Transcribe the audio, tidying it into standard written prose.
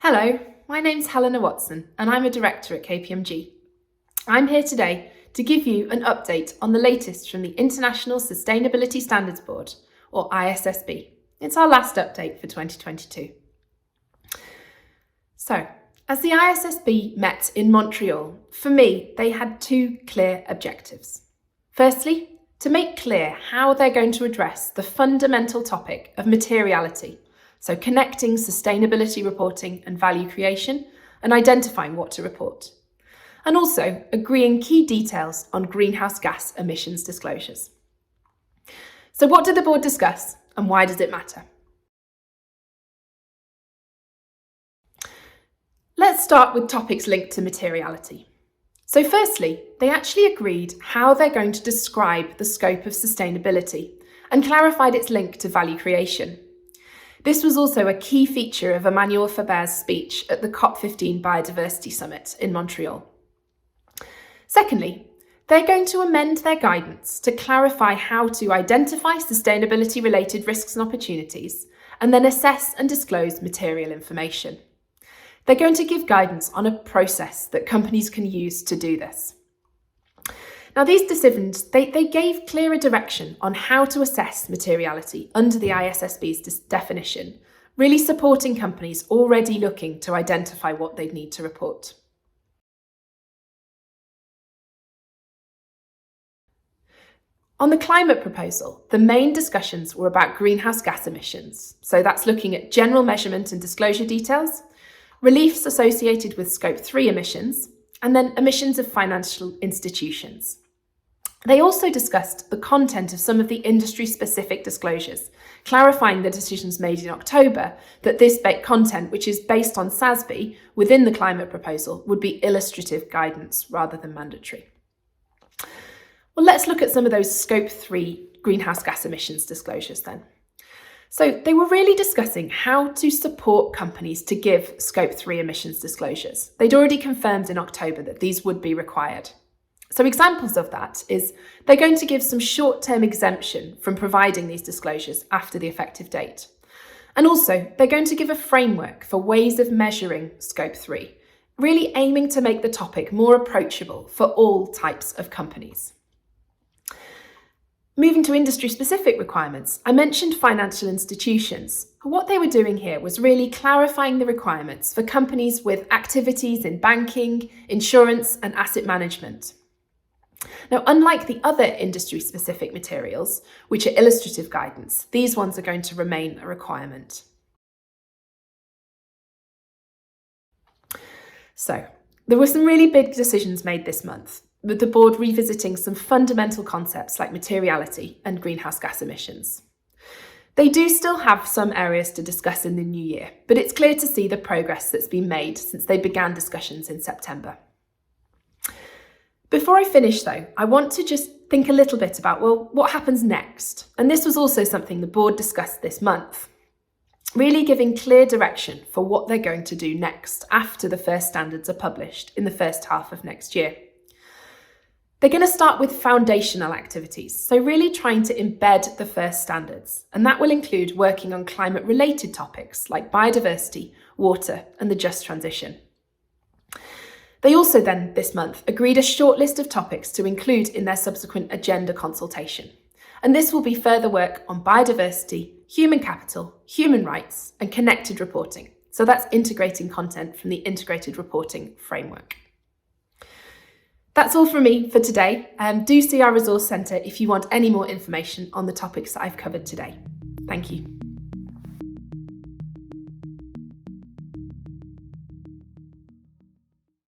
Hello, my name's Helena Watson and I'm a director at KPMG. I'm here today to give you an update on the latest from the International Sustainability Standards Board, or ISSB. It's our last update for 2022. So, as the ISSB met in Montreal, for me, they had two clear objectives. Firstly, to make clear how they're going to address the fundamental topic of materiality, so connecting sustainability reporting and value creation and identifying what to report. And also agreeing key details on greenhouse gas emissions disclosures. So what did the board discuss and why does it matter? Let's start with topics linked to materiality. So firstly, they actually agreed how they're going to describe the scope of sustainability and clarified its link to value creation. This was also a key feature of Emmanuel Faber's speech at the COP15 Biodiversity Summit in Montreal. Secondly, they're going to amend their guidance to clarify how to identify sustainability-related risks and opportunities, and then assess and disclose material information. They're going to give guidance on a process that companies can use to do this. Now, these decisions, they gave clearer direction on how to assess materiality under the ISSB's definition, really supporting companies already looking to identify what they'd need to report. On the climate proposal, the main discussions were about greenhouse gas emissions. So that's looking at general measurement and disclosure details, reliefs associated with Scope 3 emissions, and then emissions of financial institutions. They also discussed the content of some of the industry-specific disclosures, clarifying the decisions made in October that this content, which is based on ISSB within the climate proposal, would be illustrative guidance rather than mandatory. Well, let's look at some of those Scope 3 greenhouse gas emissions disclosures then. So they were really discussing how to support companies to give Scope 3 emissions disclosures. They'd already confirmed in October that these would be required. So examples of that is they're going to give some short-term exemption from providing these disclosures after the effective date. And also, they're going to give a framework for ways of measuring Scope 3, really aiming to make the topic more approachable for all types of companies. Moving to industry-specific requirements, I mentioned financial institutions. What they were doing here was really clarifying the requirements for companies with activities in banking, insurance, and asset management. Now, unlike the other industry-specific materials, which are illustrative guidance, these ones are going to remain a requirement. So, there were some really big decisions made this month, with the board revisiting some fundamental concepts like materiality and greenhouse gas emissions. They do still have some areas to discuss in the new year, but it's clear to see the progress that's been made since they began discussions in September. Before I finish though, I want to just think a little bit about, well, what happens next? And this was also something the board discussed this month, really giving clear direction for what they're going to do next after the first standards are published in the first half of next year. They're going to start with foundational activities, so really trying to embed the first standards, and that will include working on climate-related topics like biodiversity, water, and the just transition. They also then, this month, agreed a short list of topics to include in their subsequent agenda consultation. And this will be further work on biodiversity, human capital, human rights, and connected reporting. So that's integrating content from the integrated reporting framework. That's all from me for today. Do see our resource centre if you want any more information on the topics that I've covered today. Thank you.